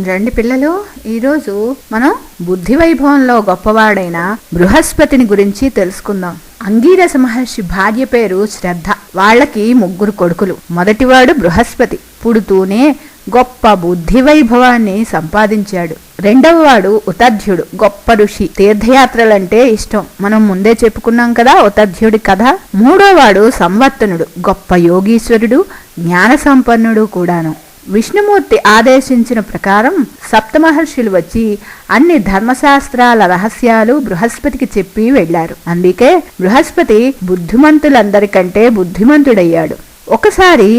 రండి పిల్లలు, ఈరోజు మనం బుద్ధి వైభవంలో గొప్పవాడైన బృహస్పతిని గురించి తెలుసుకుందాం. అంగీరస మహర్షి భార్య పేరు శ్రద్ధ. వాళ్ళకి 3 కొడుకులు. మొదటివాడు బృహస్పతి. పుడుతూనే గొప్ప బుద్ధి వైభవాన్ని సంపాదించాడు. రెండవవాడు ఉతధ్యుడు, గొప్ప ఋషి. తీర్థయాత్రలంటే ఇష్టం, మనం ముందే చెప్పుకున్నాం కదా ఉతధ్యుడి కథ. మూడోవాడు సంవర్తనుడు, గొప్ప యోగీశ్వరుడు, జ్ఞాన సంపన్నుడు కూడాను. విష్ణుమూర్తి ఆదేశించిన ప్రకారం సప్తమహర్షులు వచ్చి అన్ని ధర్మశాస్త్రాల రహస్యాలు బృహస్పతికి చెప్పి వెళ్లారు. అందుకే బృహస్పతి బుద్ధిమంతులందరికంటే బుద్ధిమంతుడయ్యాడు. ఒకసారి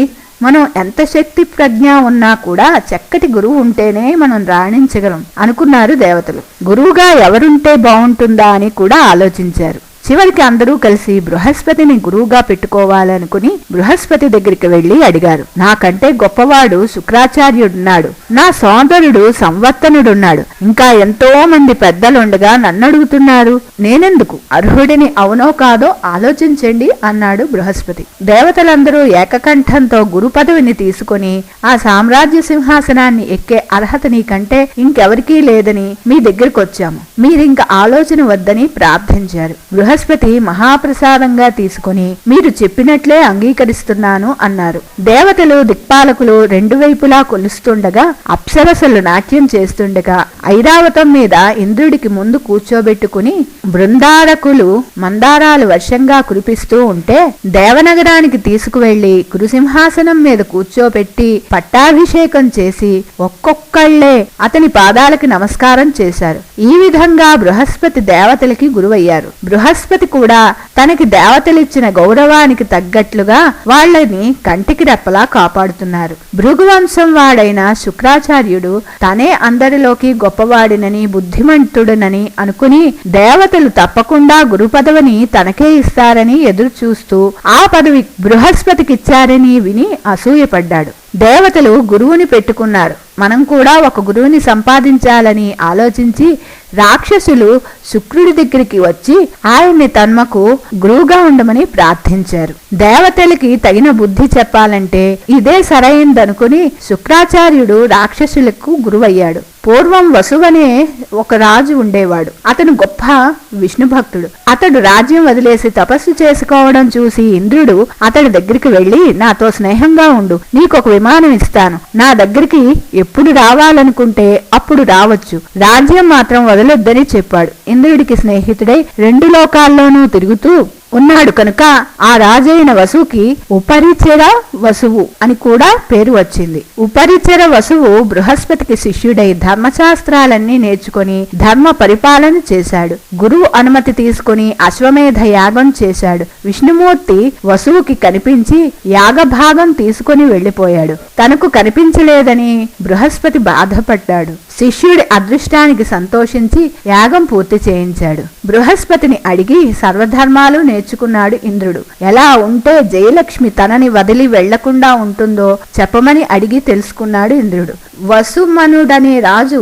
మనం ఎంత శక్తి ప్రజ్ఞ ఉన్నా కూడా చక్కటి గురువు ఉంటేనే మనం రాణించగలం అనుకున్నారు దేవతలు. గురువుగా ఎవరుంటే బాగుంటుందా అని కూడా ఆలోచించారు. చివరికి అందరూ కలిసి బృహస్పతిని గురువుగా పెట్టుకోవాలనుకుని బృహస్పతి దగ్గరికి వెళ్లి అడిగారు. నాకంటే గొప్పవాడు శుక్రాచార్యుడున్నాడు, నా సోదరుడు సంవర్తనుడున్నాడు, ఇంకా ఎంతో మంది పెద్దలుండగా నన్ను అడుగుతున్నారు, నేనెందుకు అర్హుడిని అవునో కాదో ఆలోచించండి అన్నాడు బృహస్పతి. దేవతలందరూ ఏకకంఠంతో గురు పదవిని తీసుకుని ఆ సామ్రాజ్య సింహాసనాన్ని ఎక్కే అర్హత నీకంటే ఇంకెవరికీ లేదని మీ దగ్గరకు వచ్చాము, మీరింక ఆలోచన వద్దని ప్రార్థించారు. బృహస్పతి మహాప్రసాదంగా తీసుకుని మీరు చెప్పినట్లే అంగీకరిస్తున్నాను అన్నారు. దేవతలు దిక్పాలకులు 2 వైపులా కొలుస్తుండగా అప్సరసలు నాట్యం చేస్తుండగా ఐరావతం మీద ఇంద్రుడికి ముందు కూర్చోబెట్టుకుని బృందారకులు మందారాలు వర్షంగా కురిపిస్తూ ఉంటే దేవనగరానికి తీసుకువెళ్లి గురుసింహాసనం మీద కూర్చోబెట్టి పట్టాభిషేకం చేసి ఒక్కొక్కళ్లే అతని పాదాలకి నమస్కారం చేశారు. ఈ విధంగా బృహస్పతి దేవతలకి గురువయ్యారు. బృహస్పతి కూడా తనకి దేవతలిచ్చిన గౌరవానికి తగ్గట్లుగా వాళ్ళని కంటికి రెప్పలా కాపాడుతున్నారు. భృగువంశం వాడైన శుక్రాచార్యుడు తనే అందరిలోకి గొప్పవాడినని బుద్ధిమంతుడునని అనుకుని దేవతలు తప్పకుండా గురు పదవిని తనకే ఇస్తారని ఎదురు చూస్తూ ఆ పదవి బృహస్పతికిచ్చారని విని అసూయపడ్డాడు. దేవతలు గురువుని పెట్టుకున్నారు. మనం కూడా ఒక గురువుని సంపాదించాలని ఆలోచించి రాక్షసులు శుక్రుడి దగ్గరికి వచ్చి ఆయన్ని తన్మకు గురువుగా ఉండమని ప్రార్థించారు. దేవతలకి తగిన బుద్ధి చెప్పాలంటే ఇదే సరైందనుకుని శుక్రాచార్యుడు రాక్షసులకు గురువయ్యాడు. పూర్వం వసువనే ఒక రాజు ఉండేవాడు. అతను గొప్ప విష్ణు భక్తుడు. అతడు రాజ్యం వదిలేసి తపస్సు చేసుకోవడం చూసి ఇంద్రుడు అతడి దగ్గరికి వెళ్లి నాతో స్నేహంగా ఉండు, నీకొక విమానం ఇస్తాను, నా దగ్గరికి ఎప్పుడు రావాలనుకుంటే అప్పుడు రావచ్చు, రాజ్యం మాత్రం వదలొద్దని చెప్పాడు. ఇంద్రుడికి స్నేహితుడై 2 లోకాల్లోనూ తిరుగుతూ ఉన్నాడు కనుక ఆ రాజైన వసువుకి ఉపరిచర వసువు అని కూడా పేరు వచ్చింది. ఉపరిచర వసువు బృహస్పతికి శిష్యుడై ధర్మశాస్త్రాలన్నీ నేర్చుకుని ధర్మ పరిపాలన చేశాడు. గురువు అనుమతి తీసుకుని అశ్వమేధ యాగం చేశాడు. విష్ణుమూర్తి వసువుకి కనిపించి యాగభాగం తీసుకుని వెళ్లిపోయాడు. తనకు కనిపించలేదని బృహస్పతి బాధపడ్డాడు. శిష్యుడి అదృష్టానికి సంతోషించి యాగం పూర్తి చేయించాడు. బృహస్పతిని అడిగి సర్వధర్మాలు నేర్చుకున్నాడు ఇంద్రుడు. ఎలా ఉంటే జయలక్ష్మి తనని వదిలి వెళ్లకుండా ఉంటుందో చెప్పమని అడిగి తెలుసుకున్నాడు ఇంద్రుడు. వసుమనుడనే రాజు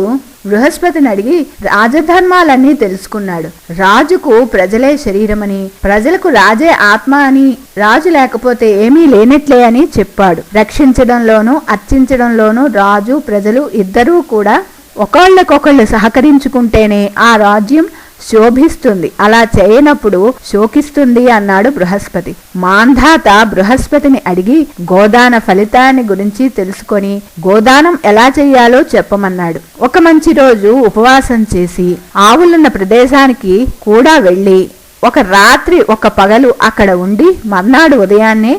బృహస్పతిని అడిగి రాజధర్మాలన్నీ తెలుసుకున్నాడు. రాజుకు ప్రజలే శరీరమని, ప్రజలకు రాజే ఆత్మ అని, రాజు లేకపోతే ఏమీ లేనట్లే అని చెప్పాడు. రక్షించడంలోనూ అర్చించడంలోనూ రాజు ప్రజలు ఇద్దరూ కూడా ఒకళ్ళకొకళ్ళు సహకరించుకుంటేనే ఆ రాజ్యం శోభిస్తుంది, అలా చేయనప్పుడు శోకిస్తుంది అన్నాడు బృహస్పతి. మాంధాత బృహస్పతిని అడిగి గోదాన ఫలితాన్ని గురించి తెలుసుకొని గోదానం ఎలా చెయ్యాలో చెప్పమన్నాడు. ఒక మంచి రోజు ఉపవాసం చేసి ఆవులున్న ప్రదేశానికి కూడా వెళ్ళి ఒక రాత్రి ఒక పగలు అక్కడ ఉండి మర్నాడు ఉదయాన్నే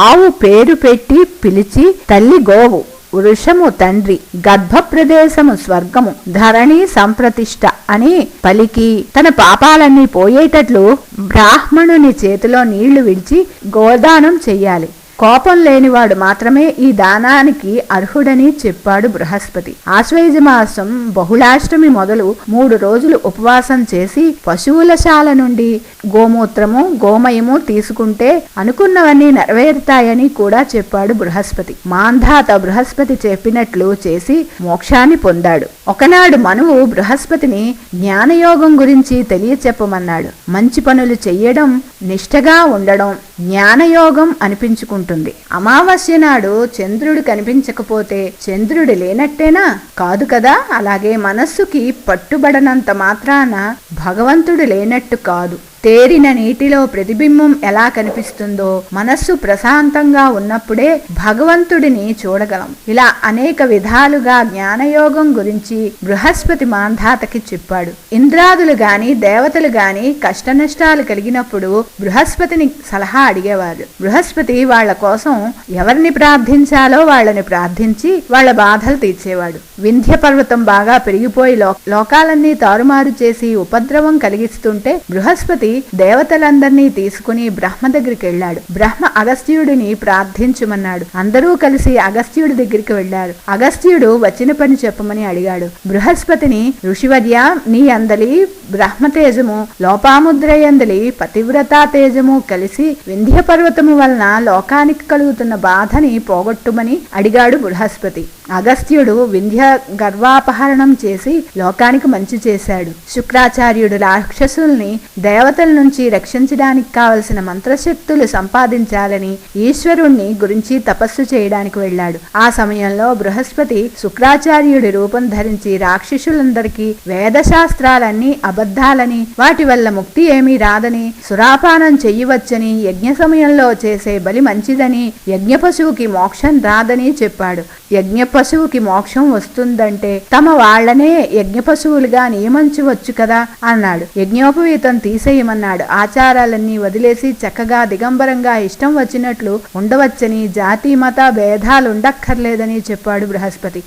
ఆవు పేరు పెట్టి పిలిచి తల్లి గోవు, వృషము తండ్రి, గర్భ ప్రదేశము స్వర్గము, ధరణి సంప్రతిష్ఠ అని పలికి తన పాపాలన్నీ పోయేటట్లు బ్రాహ్మణుని చేతిలో నీళ్లు విడిచి గోదానం చెయ్యాలి. కోపం లేనివాడు మాత్రమే ఈ దానానికి అర్హుడని చెప్పాడు బృహస్పతి. ఆశ్వయుజ మాసం బహుళాష్టమి మొదలు 3 రోజులు ఉపవాసం చేసి పశువుల శాల నుండి గోమూత్రము గోమయము తీసుకుంటే అనుకున్నవన్నీ నెరవేరుతాయని కూడా చెప్పాడు బృహస్పతి. మాంధాత బృహస్పతి చెప్పినట్లు చేసి మోక్షాన్ని పొందాడు. ఒకనాడు మనువు బృహస్పతిని జ్ఞానయోగం గురించి తెలియచెప్పమన్నాడు. మంచి పనులు చెయ్యడం నిష్ఠగా ఉండడం జ్ఞానయోగం అనిపించుకుంటుంది. అమావాస్య నాడు చంద్రుడు కనిపించకపోతే చంద్రుడు లేనట్టేనా? కాదు కదా. అలాగే మనస్సుకి పట్టుబడనంత మాత్రాన భగవంతుడు లేనట్టు కాదు. తేరిన నీటిలో ప్రతిబింబం ఎలా కనిపిస్తుందో మనస్సు ప్రశాంతంగా ఉన్నప్పుడే భగవంతుడిని చూడగలం. ఇలా అనేక విధాలుగా జ్ఞానయోగం గురించి బృహస్పతి మాంధాతకి చెప్పాడు. ఇంద్రాదులు గాని దేవతలు గాని కష్టనష్టాలు కలిగినప్పుడు బృహస్పతిని సలహా అడిగేవారు. బృహస్పతి వాళ్ల కోసం ఎవరిని ప్రార్థించాలో వాళ్ళని ప్రార్థించి వాళ్ల బాధలు తీర్చేవాడు. వింధ్య పర్వతం బాగా పెరిగిపోయి లోకాలన్నీ తారుమారు చేసి ఉపద్రవం కలిగిస్తుంటే బృహస్పతి దేవతలందరినీ తీసుకుని బ్రహ్మ దగ్గరికి వెళ్ళాడు. బ్రహ్మ అగస్త్యుడిని ప్రార్థించమన్నాడు. అందరూ కలిసి అగస్త్యుడి దగ్గరికి వెళ్లారు. అగస్త్యుడు వచ్చిన పని చెప్పమని అడిగాడు. బృహస్పతిని, ఋషివర్య, నీ అందలి బ్రహ్మతేజము లోపాముద్రయందలి పతివ్రతా తేజము కలిసి వింధ్య పర్వతము వలన లోకానికి కలుగుతున్న బాధని పోగొట్టుమని అడిగాడు బృహస్పతి. అగస్త్యుడు వింధ్య గర్వాపహరణం చేసి లోకానికి మంచి చేశాడు. శుక్రాచార్యుడు రాక్షసుల్ని దేవతల నుంచి రక్షించడానికి కావలసిన మంత్రశక్తులు సంపాదించాలని ఈశ్వరుణ్ణి గురించి తపస్సు చేయడానికి వెళ్ళాడు. ఆ సమయంలో బృహస్పతి శుక్రాచార్యుడి రూపం ధరించి రాక్షసులందరికీ వేదశాస్త్రాలన్నీ అబద్ధాలని, వాటి వల్ల ముక్తి ఏమీ రాదని, సురాపానం చెయ్యవచ్చని, యజ్ఞ సమయంలో చేసే బలి మంచిదని, యజ్ఞ పశువుకి మోక్షం రాదని చెప్పాడు. యజ్ఞ పశువుకి మోక్షం వస్తుందంటే తమ వాళ్లనే యజ్ఞ పశువులుగా నియమించవచ్చు కదా అన్నాడు. యజ్ఞోపవీతం తీసేయమన్నాడు. ఆచారాలన్నీ వదిలేసి చక్కగా దిగంబరంగా ఇష్టం వచ్చినట్లు ఉండవచ్చని, జాతి మత భేదాలు ఉండక్కర్లేదని చెప్పాడు బృహస్పతి.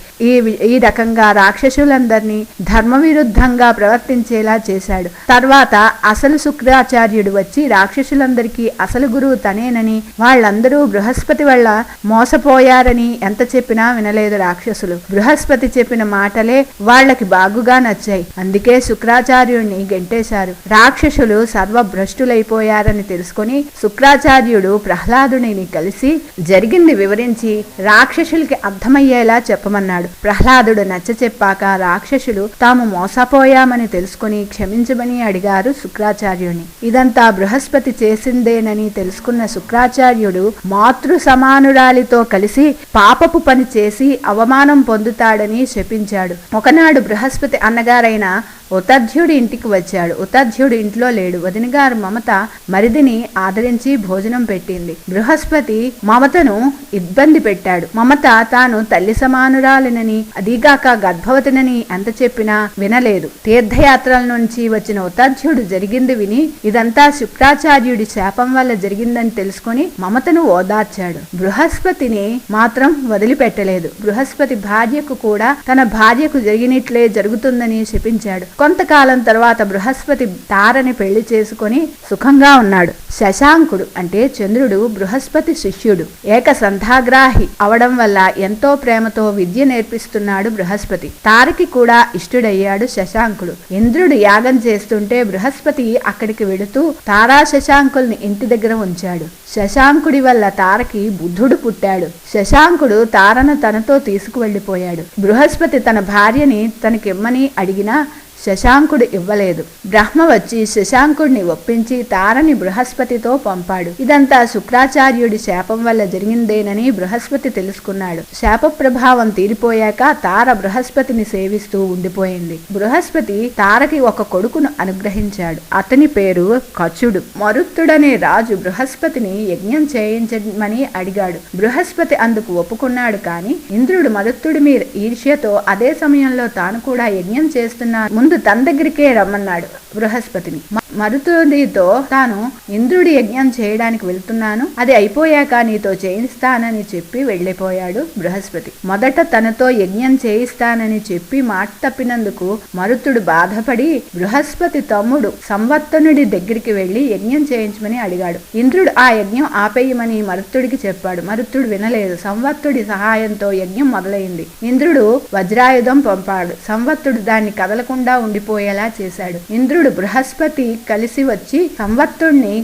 ఈ రకంగా రాక్షసులందరినీ ధర్మ విరుద్ధంగా ప్రవర్తించేలా చేశాడు. తర్వాత అసలు శుక్రాచార్యుడు వచ్చి రాక్షసులందరికీ అసలు గురువు తనేనని, వాళ్ళందరూ బృహస్పతి వల్ల మోసపోయారని ఎంత చెప్పినా వినలేదు రాక్షసులు. బృహస్పతి చెప్పిన మాటలే వాళ్ళకి బాగుగా నచ్చాయి. అందుకే శుక్రాచార్యుడిని గెంటేశారు. రాక్షసులు సర్వభ్రష్టులైపోయారని తెలుసుకుని శుక్రాచార్యుడు ప్రహ్లాదుని కలిసి జరిగింది వివరించి రాక్షసులకి అర్థమయ్యేలా చెప్పమన్నాడు. ప్రహ్లాదుడు నచ్చ చెప్పాక రాక్షసులు తాము మోసపోయామని తెలుసుకుని క్షమించమని అడిగారు శుక్రాచార్యుని. ఇదంతా బృహస్పతి చేసిందేనని తెలుసుకున్న శుక్రాచార్యుడు మాతృ సమానురాలితో కలిసి పాపపు పని చేసి అవమానం పొందుతాడని శపించాడు. ఒకనాడు బృహస్పతి అన్నగారైన ఉతధ్యుడి ఇంటికి వచ్చాడు. ఉతధ్యుడు ఇంట్లో లేడు. వదినగారు మమత మరిదిని ఆదరించి భోజనం పెట్టింది. బృహస్పతి మమతను ఇబ్బంది పెట్టాడు. మమత తాను తల్లి సమానురాలినని, అదీగాక గర్భవతినని ఎంత చెప్పినా వినలేదు. తీర్థయాత్రల నుంచి వచ్చిన ఉతధ్యుడు జరిగింది విని ఇదంతా శుక్రాచార్యుడి శాపం వల్ల జరిగిందని తెలుసుకుని మమతను ఓదార్చాడు. బృహస్పతిని మాత్రం వదిలిపెట్టలేదు. బృహస్పతి భార్యకు కూడా తన భార్యకు జరిగినట్లే జరుగుతుందని శపించాడు. కొంతకాలం తర్వాత బృహస్పతి తారని పెళ్లి చేసుకుని సుఖంగా ఉన్నాడు. శశాంకుడు అంటే చంద్రుడు బృహస్పతి శిష్యుడు. ఏక సంధాగ్రాహి అవడం వల్ల ఎంతో ప్రేమతో విద్య నేర్పిస్తున్నాడు బృహస్పతి. తారకి కూడా ఇష్టుడయ్యాడు శశాంకుడు. ఇంద్రుడు యాగం చేస్తుంటే బృహస్పతి అక్కడికి వెడుతూ తారా శశాంకుల్ని ఇంటి దగ్గర ఉంచాడు. శశాంకుడి వల్ల తారకి బుద్ధుడు పుట్టాడు. శశాంకుడు తారను తనతో తీసుకువెళ్లిపోయాడు. బృహస్పతి తన భార్యని తనకిమ్మని అడిగినా శశాంకుడు ఇవ్వలేదు. బ్రహ్మ వచ్చి శశాంకుడిని ఒప్పించి తారని బృహస్పతితో పంపాడు. ఇదంతా శుక్రాచార్యుడి శాపం వల్ల జరిగిందేనని బృహస్పతి తెలుసుకున్నాడు. శాప ప్రభావం తీరిపోయాక తార బృహస్పతిని సేవిస్తూ ఉండిపోయింది. బృహస్పతి తారకి ఒక కొడుకును అనుగ్రహించాడు. అతని పేరు కచుడు. మరుత్తుడనే రాజు బృహస్పతిని యజ్ఞం చేయించమని అడిగాడు. బృహస్పతి అందుకు ఒప్పుకున్నాడు. కాని ఇంద్రుడు మరుత్తుడి మీద ఈర్ష్యతో అదే సమయంలో తాను కూడా యజ్ఞం చేస్తున్నాడు, ముందు తన దగ్గరికే రమ్మన్నాడు బృహస్పతిని. మరుతుడితో తాను ఇంద్రుడి యజ్ఞం చేయడానికి వెళ్తున్నాను, అది అయిపోయాక నీతో చేయిస్తానని చెప్పి వెళ్లిపోయాడు బృహస్పతి. మొదట తనతో యజ్ఞం చేయిస్తానని చెప్పి మాట తప్పినందుకు మరుతుడు బాధపడి బృహస్పతి తమ్ముడు సంవత్సనుడి దగ్గరికి వెళ్లి యజ్ఞం చేయించమని అడిగాడు. ఇంద్రుడు ఆ యజ్ఞం ఆపేయమని మరుతుడికి చెప్పాడు. మరుతుడు వినలేదు. సంవత్తుడి సహాయంతో యజ్ఞం మొదలైంది. ఇంద్రుడు వజ్రాయుధం పంపాడు. సంవత్తుడు దాన్ని కదలకుండా ఉండిపోయేలా చేశాడు. ఇంద్రుడు బృహస్పతి కలిసి వచ్చి సంవత్తుడిని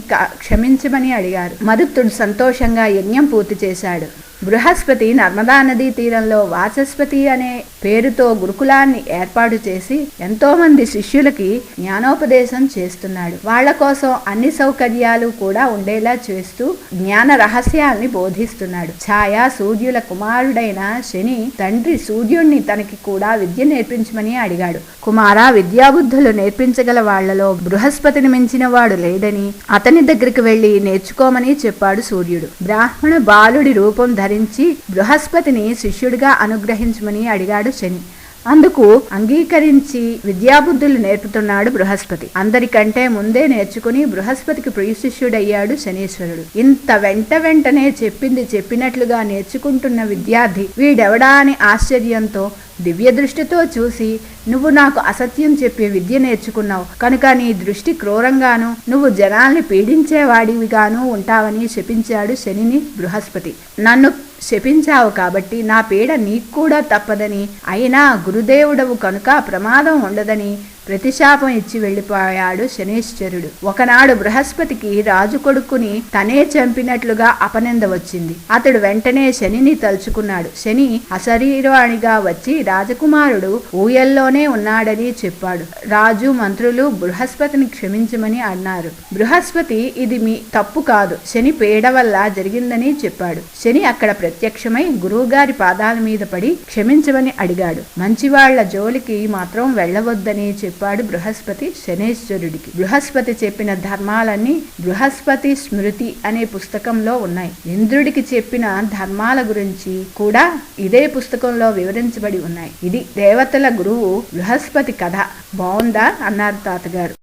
క్షమించమని అడిగారు. మరుత్తుడు సంతోషంగా యజ్ఞం పూర్తి చేశాడు. బృహస్పతి నర్మదా నదీ తీరంలో వాచస్పతి అనే పేరుతో గురుకులాన్ని ఏర్పాటు చేసి ఎంతో మంది శిష్యులకి జ్ఞానోపదేశం చేస్తున్నాడు. వాళ్ల కోసం అన్ని సౌకర్యాలు కూడా ఉండేలా చేస్తూ జ్ఞాన రహస్యాల్ని బోధిస్తున్నాడు. ఛాయ సూర్యుల కుమారుడైన శని తండ్రి సూర్యుణ్ణి తనకి కూడా విద్య నేర్పించమని అడిగాడు. కుమార, విద్యాబుద్ధులు నేర్పించగల వాళ్లలో బృహస్పతిని మించిన వాడు లేడని, అతని దగ్గరికి వెళ్లి నేర్చుకోమని చెప్పాడు సూర్యుడు. బ్రాహ్మణ బాలుడి రూపం ధరించి బృహస్పతిని శిష్యుడిగా అనుగ్రహించమని అడిగాడు శని. అందుకు అంగీకరించి విద్యాబుద్ధులు నేర్పుతున్నాడు బృహస్పతి. అందరికంటే ముందే నేర్చుకుని బృహస్పతికి ప్రియ శిష్యుడయ్యాడు శనీశ్వరుడు. ఇంత వెంటనే చెప్పింది చెప్పినట్లుగా నేర్చుకుంటున్న విద్యార్థి వీడెవడా అని ఆశ్చర్యంతో దివ్య దృష్టితో చూసి, నువ్వు నాకు అసత్యం చెప్పే విద్య నేర్చుకున్నావు కనుక నీ దృష్టి క్రూరంగాను నువ్వు జనాల్ని పీడించేవాడివిగాను ఉంటావని శపించాడు శనిని బృహస్పతి. నన్ను శపించావు కాబట్టి నా పీడ నీకు కూడా తప్పదని, అయినా గురుదేవుడవు కనుక ప్రమాదం ఉండదని ప్రతిశాపం ఇచ్చి వెళ్ళిపోయాడు శనీశ్వరుడు. ఒకనాడు బృహస్పతికి రాజు కొడుకుని తనే చంపినట్లుగా అపనింద వచ్చింది. అతడు వెంటనే శనిని తలుచుకున్నాడు. శని అశరీరవాణిగా వచ్చి రాజకుమారుడు ఊయల్లోనే ఉన్నాడని చెప్పాడు. రాజు మంత్రులు బృహస్పతిని క్షమించమని అన్నారు. బృహస్పతి ఇది మీ తప్పు కాదు, శని పీడ వల్ల జరిగిందని చెప్పాడు. శని అక్కడ ప్రత్యక్షమై గురువుగారి పాదాల మీద పడి క్షమించమని అడిగాడు. మంచివాళ్ల జోలికి మాత్రం వెళ్ళవద్దని చెప్పాడు బృహస్పతి శనేశ్వరుడికి. బృహస్పతి చెప్పిన ధర్మాలన్నీ బృహస్పతి స్మృతి అనే పుస్తకంలో ఉన్నాయి. ఇంద్రుడికి చెప్పిన ధర్మాల గురించి కూడా ఇదే పుస్తకంలో వివరించబడి ఉన్నాయి. ఇది దేవతల గురువు బృహస్పతి కథ. బాగుందా అన్నారు తాతగారు.